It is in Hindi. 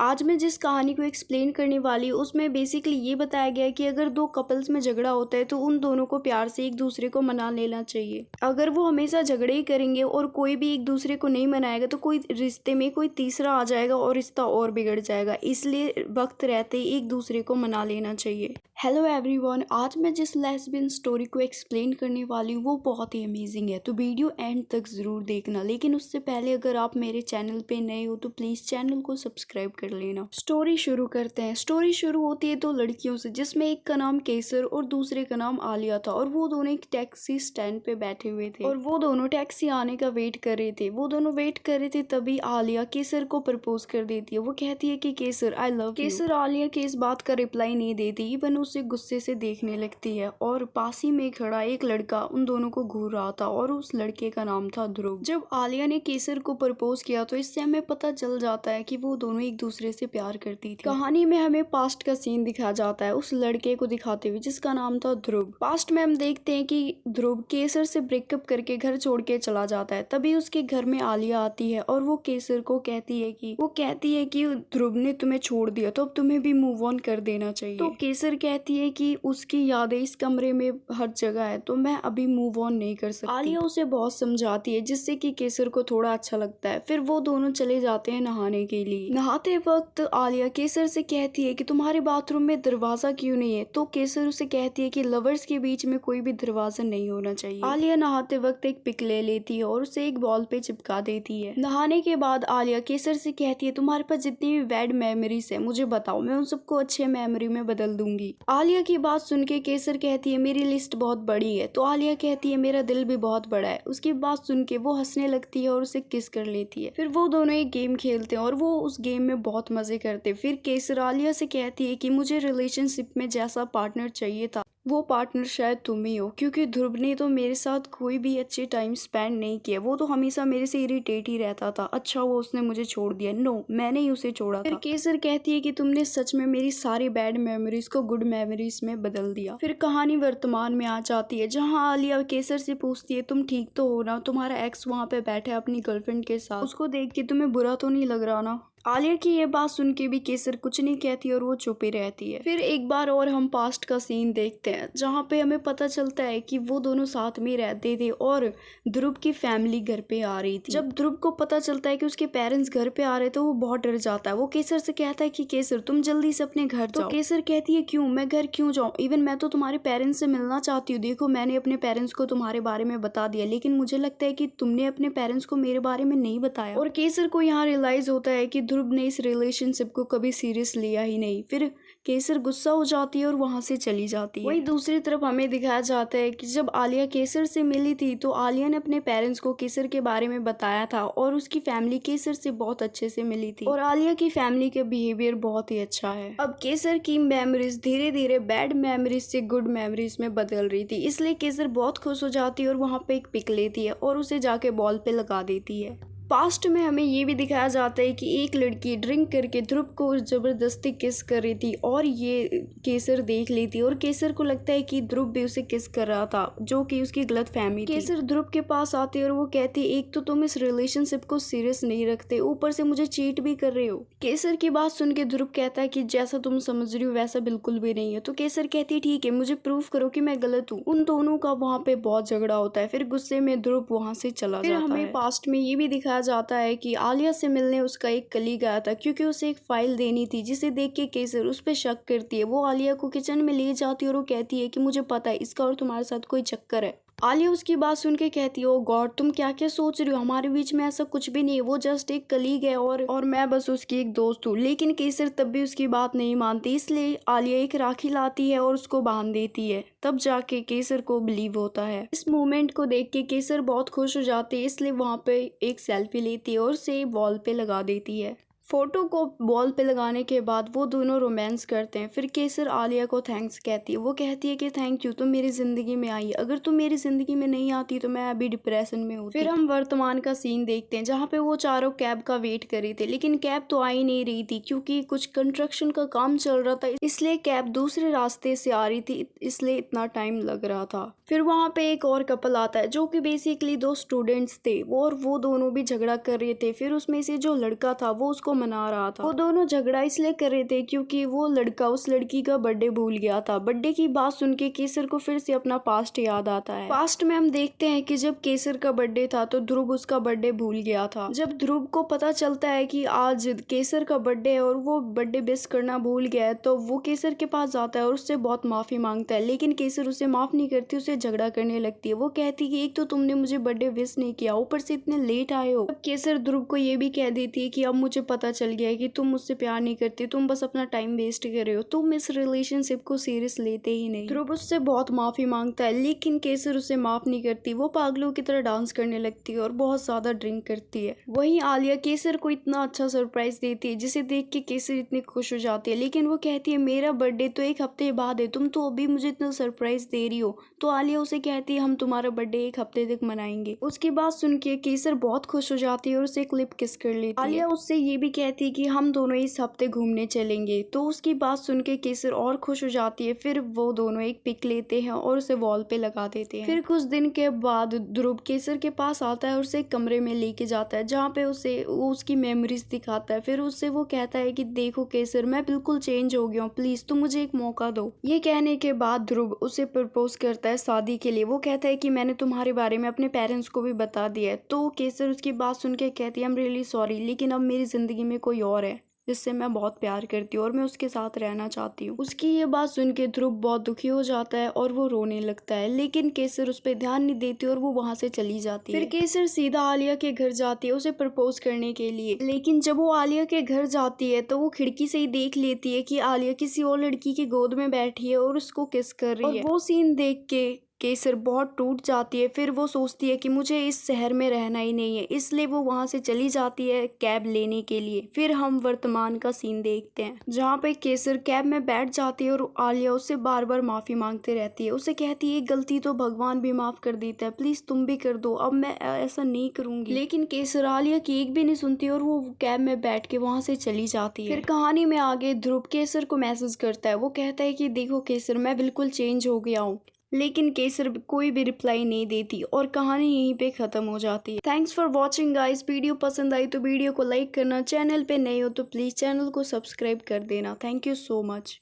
आज मैं जिस कहानी को एक्सप्लेन करने वाली हूँ उसमें बेसिकली ये बताया गया है कि अगर दो कपल्स में झगड़ा होता है तो उन दोनों को प्यार से एक दूसरे को मना लेना चाहिए। अगर वो हमेशा झगड़े ही करेंगे और कोई भी एक दूसरे को नहीं मनाएगा तो कोई रिश्ते में कोई तीसरा आ जाएगा और रिश्ता और बिगड़ जाएगा। इसलिए वक्त रहते ही एक दूसरे को मना लेना चाहिए। हेलो एवरीवन, आज मैं जिस लेस्बियन स्टोरी को एक्सप्लेन करने वाली हूँ वो बहुत ही अमेजिंग है, तो वीडियो एंड तक ज़रूर देखना। लेकिन उससे पहले अगर आप मेरे चैनल पे नए हो तो प्लीज़ चैनल को सब्सक्राइब कर लेना। स्टोरी शुरू करते हैं। स्टोरी शुरू होती है दो लड़कियों से, जिसमें एक का नाम केसर और दूसरे का नाम आलिया था। और वो दोनों एक टैक्सी स्टैंड पे बैठे हुए थे और वो दोनों टैक्सी आने का वेट कर रहे थे। वो दोनों वेट कर रहे थे, तभी आलिया केसर को प्रपोज कर देती है। वो कहती है कि केसर आई लव यू। केसर आलिया की इस बात का रिप्लाई नहीं देती, इवन उसे गुस्से से देखने लगती है। और पास ही में खड़ा एक लड़का उन दोनों को घूर रहा था और उस लड़के का नाम था ध्रुव। जब आलिया ने केसर को प्रपोज किया तो इससे हमें पता चल जाता है कि वो दोनों एक दूसरे से प्यार करती थी। कहानी में हमें पास्ट का सीन दिखाया जाता है उस लड़के को दिखाते हुए जिसका नाम था ध्रुव। पास्ट में हम देखते हैं कि ध्रुव केसर से ब्रेकअप करके घर छोड़ के चला जाता है। तभी उसके घर में आलिया आती है और वो केसर को कहती है कि ध्रुव ने तुम्हें छोड़ दिया तो अब तुम्हें भी मूव ऑन कर देना चाहिए। तो केसर कहती है कि उसकी यादें इस कमरे में हर जगह है तो मैं अभी मूव ऑन नहीं कर सकती। आलिया उसे बहुत समझाती है जिससे कि केसर को थोड़ा अच्छा लगता है। फिर वो दोनों चले जाते हैं नहाने के लिए। नहाते वक्त आलिया केसर से कहती है कि तुम्हारे बाथरूम में दरवाजा क्यों नहीं है। तो केसर उसे कहती है कि लवर्स के बीच में कोई भी दरवाजा नहीं होना चाहिए। आलिया नहाते वक्त एक पिक ले लेती है और उसे एक वॉल पे चिपका देती है। नहाने के बाद आलिया केसर से कहती है तुम्हारे पास जितनी भी बैड मेमोरीज है मुझे बताओ, मैं उन सबको अच्छे मेमोरी में बदल दूंगी। आलिया की बात सुन के केसर कहती है मेरी लिस्ट बहुत बड़ी है। तो आलिया कहती है मेरा दिल भी बहुत बड़ा है। उसकी बात सुन के वो हंसने लगती है और उसे किस कर लेती है। फिर वो दोनों एक गेम खेलते हैं और वो उस गेम में बहुत मजे करते हैं। फिर केसर आलिया से कहती है कि मुझे रिलेशनशिप में जैसा पार्टनर चाहिए था वो पार्टनर शायद तुम ही हो, क्योंकि ध्रुव ने तो मेरे साथ कोई भी अच्छे टाइम स्पेंड नहीं किया। वो तो हमेशा मेरे से इरिटेट ही रहता था। अच्छा वो उसने मुझे छोड़ दिया। नो, मैंने ही उसे छोड़ा था। केसर कहती है कि तुमने सच में मेरी सारी बैड मेमोरीज को गुड मेमोरीज में बदल दिया। फिर कहानी वर्तमान में आ जाती है जहाँ आलिया केसर से पूछती है तुम ठीक तो हो ना, तुम्हारा एक्स वहाँ पे बैठा है अपनी गर्लफ्रेंड के साथ, उसको देख के तुम्हें बुरा तो नहीं लग रहा ना। आलिया की ये बात सुन के भी केसर कुछ नहीं कहती और वो चुप ही रहती है। फिर एक बार और हम पास्ट का सीन देखते हैं जहाँ पे हमें पता चलता है कि वो दोनों साथ में रहते थे और ध्रुव की फैमिली घर पे आ रही थी। जब ध्रुव को पता चलता है कि उसके पेरेंट्स घर पे आ रहे तो वो बहुत डर जाता है। वो केसर से कहता है कि केसर तुम जल्दी से अपने घर जाओ। तो केसर कहती है क्यों, मैं घर क्यों जाऊँ, इवन मैं तो तुम्हारे पेरेंट्स से मिलना चाहती हूँ। देखो मैंने अपने पेरेंट्स को तुम्हारे बारे में बता दिया, लेकिन मुझे लगता है कि तुमने अपने पेरेंट्स को मेरे बारे में नहीं बताया। और केसर को यहाँ रियलाइज होता है कि ध्रुव ने इस रिलेशनशिप को कभी सीरियस लिया ही नहीं। फिर केसर गुस्सा हो जाती है और वहां से चली जाती है। वहीं दूसरी तरफ हमें दिखाया जाता है कि जब आलिया केसर से मिली थी तो आलिया ने अपने पेरेंट्स को केसर के बारे में बताया था और उसकी फैमिली केसर से बहुत अच्छे से मिली थी और आलिया की फैमिली का बिहेवियर बहुत ही अच्छा है। अब केसर की मेमोरीज धीरे धीरे बैड मेमोरीज से गुड मेमोरीज में बदल रही थी, इसलिए केसर बहुत खुश हो जाती है और वहाँ पे एक पिक लेती है और उसे जाके वॉल पे लगा देती है। पास्ट में हमें ये भी दिखाया जाता है कि एक लड़की ड्रिंक करके ध्रुव को जबरदस्ती किस कर रही थी और ये केसर देख लेती और केसर को लगता है कि ध्रुव भी उसे किस कर रहा था, जो कि उसकी गलत फहमी थी। केसर ध्रुव के पास आती है और वो कहती है एक तो तुम इस रिलेशनशिप को सीरियस नहीं रखते, ऊपर से मुझे चीट भी कर रहे हो। केसर की बात सुन के ध्रुव कहता है कि जैसा तुम समझ रही हो वैसा बिल्कुल भी नहीं है। तो केसर कहती है ठीक है, मुझे प्रूफ करो कि मैं गलत हूँ। उन दोनों का वहाँ पे बहुत झगड़ा होता है। फिर गुस्से में ध्रुव वहाँ से चला जाता है। हमें पास्ट में ये भी दिखाया जाता है कि आलिया से मिलने उसका एक कलीग आया था क्योंकि उसे एक फाइल देनी थी, जिसे देख के केसर उस पर शक करती है। वो आलिया को किचन में ले जाती है और वो कहती है कि मुझे पता है इसका और तुम्हारे साथ कोई चक्कर है। आलिया उसकी बात सुन के कहती है ओ गॉड, तुम क्या क्या सोच रही हो, हमारे बीच में ऐसा कुछ भी नहीं है, वो जस्ट एक कलीग है और मैं बस उसकी एक दोस्त हूँ। लेकिन केसर तब भी उसकी बात नहीं मानती, इसलिए आलिया एक राखी लाती है और उसको बांध देती है। तब जाके केसर को बिलीव होता है। इस मोमेंट को देख के केसर बहुत खुश हो जाती है, इसलिए वहाँ पे एक सेल्फी लेती है और उसे वॉल पे लगा देती है। फोटो को वॉल पे लगाने के बाद वो दोनों रोमांस करते हैं। फिर केसर आलिया को थैंक्स कहती है। वो कहती है कि थैंक यू, तुम मेरी जिंदगी में आई, अगर तुम मेरी जिंदगी में नहीं आती तो मैं अभी डिप्रेशन में होती। फिर हम वर्तमान का सीन देखते हैं जहाँ पे वो चारों कैब का वेट कर रही थे, लेकिन कैब तो आ ही नहीं रही थी क्योंकि कुछ कंस्ट्रक्शन का काम चल रहा था, इसलिए कैब दूसरे रास्ते से आ रही थी, इसलिए इतना टाइम लग रहा था। फिर वहाँ पे एक और कपल आता है जो कि बेसिकली दो स्टूडेंट्स थे और वो दोनों भी झगड़ा कर रहे थे। फिर उसमें से जो लड़का था वो उसको मना रहा था। वो दोनों झगड़ा इसलिए कर रहे थे क्योंकि वो लड़का उस लड़की का बर्थडे भूल गया था। बर्थडे की बात सुन के केसर को फिर से अपना पास्ट याद आता है। पास्ट में हम देखते हैं कि जब केसर का बर्थडे था तो ध्रुव उसका बर्थडे भूल गया था। जब ध्रुव को पता चलता है कि आज केसर का बर्थडे है और वो बर्थडे विश करना भूल गया है, तो वो केसर के पास जाता है और उससे बहुत माफी मांगता है, लेकिन केसर उसे माफ नहीं करती, उसे झगड़ा करने लगती है। वो कहती कि एक तो तुमने मुझे बर्थडे विश नहीं किया, ऊपर से इतने लेट आए हो। अब केसर ध्रुव को ये भी कह देती है कि अब मुझे पता चल गया है कि तुम मुझसे प्यार नहीं करती, तुम बस अपना टाइम वेस्ट कर रहे हो, तुम इस रिलेशनशिप को सीरियस लेते ही नहीं। ध्रुव उससे बहुत माफी मांगता है, लेकिन केसर उसे माफ नहीं करती। वो पागलों की तरह डांस करने लगती है और बहुत ज्यादा ड्रिंक करती है। वहीं आलिया केसर को इतना अच्छा सरप्राइज देती है जिसे देख के केसर इतनी खुश हो जाती है, लेकिन वो कहती है मेरा बर्थडे तो एक हफ्ते बाद है, तुम तो अभी मुझे इतना सरप्राइज दे रही हो। तो आलिया उसे कहती है हम तुम्हारा बर्थडे एक हफ्ते तक मनाएंगे। उसकी बात सुन के केसर बहुत खुश हो जाती है और उसे क्लिप किस कर लेती है। आलिया उससे ये भी कहती है कि हम दोनों इस हफ्ते घूमने चलेंगे। तो उसकी बात सुन के केसर और खुश हो जाती है। फिर वो दोनों एक पिक लेते हैं और उसे वॉल पे लगा देते हैं। फिर कुछ दिन के बाद ध्रुव केसर के पास आता है और उसे एक कमरे में लेके जाता है जहाँ पे उसे उसकी मेमोरीज दिखाता है। फिर उससे वो कहता है कि देखो केसर, मैं बिल्कुल चेंज हो गया हूँ, प्लीज तुम मुझे एक मौका दो। ये कहने के बाद ध्रुव उसे प्रपोज करता है शादी के लिए। वो कहता है कि मैंने तुम्हारे बारे में अपने पेरेंट्स को भी बता दिया है। तो केसर उसकी बात सुन के कहती है आई एम रियली सॉरी, लेकिन अब मेरी जिंदगी में कोई और है जिससे मैं बहुत प्यार करती हूँ और मैं उसके साथ रहना चाहती हूँ। उसकी ये बात सुन के ध्रुव बहुत दुखी हो जाता है और वो रोने लगता है, लेकिन केसर उस पर ध्यान नहीं देती और वो वहाँ से चली जाती है। फिर केसर सीधा आलिया के घर जाती है उसे प्रपोज करने के लिए, लेकिन जब वो आलिया के घर जाती है तो वो खिड़की से ही देख लेती है कि आलिया किसी और लड़की की गोद में बैठी है और उसको किस कर रही है। वो सीन देख के केसर बहुत टूट जाती है। फिर वो सोचती है कि मुझे इस शहर में रहना ही नहीं है, इसलिए वो वहां से चली जाती है कैब लेने के लिए। फिर हम वर्तमान का सीन देखते हैं जहाँ पे केसर कैब में बैठ जाती है और आलिया उससे बार बार माफी मांगते रहती है। उसे कहती है गलती तो भगवान भी माफ कर देता है, प्लीज तुम भी कर दो, अब मैं ऐसा नहीं करूंगी। लेकिन केसर आलिया की एक भी नहीं सुनती और वो कैब में बैठ के वहां से चली जाती है। फिर कहानी में आगे ध्रुव केसर को मैसेज करता है। वो कहता है कि देखो केसर, मैं बिल्कुल चेंज हो गया हूँ, लेकिन केसर कोई भी रिप्लाई नहीं देती और कहानी यहीं पे खत्म हो जाती है। Thanks for watching guys. Video पसंद आई तो वीडियो को लाइक करना, चैनल पे नए हो तो प्लीज चैनल को सब्सक्राइब कर देना। Thank you so much.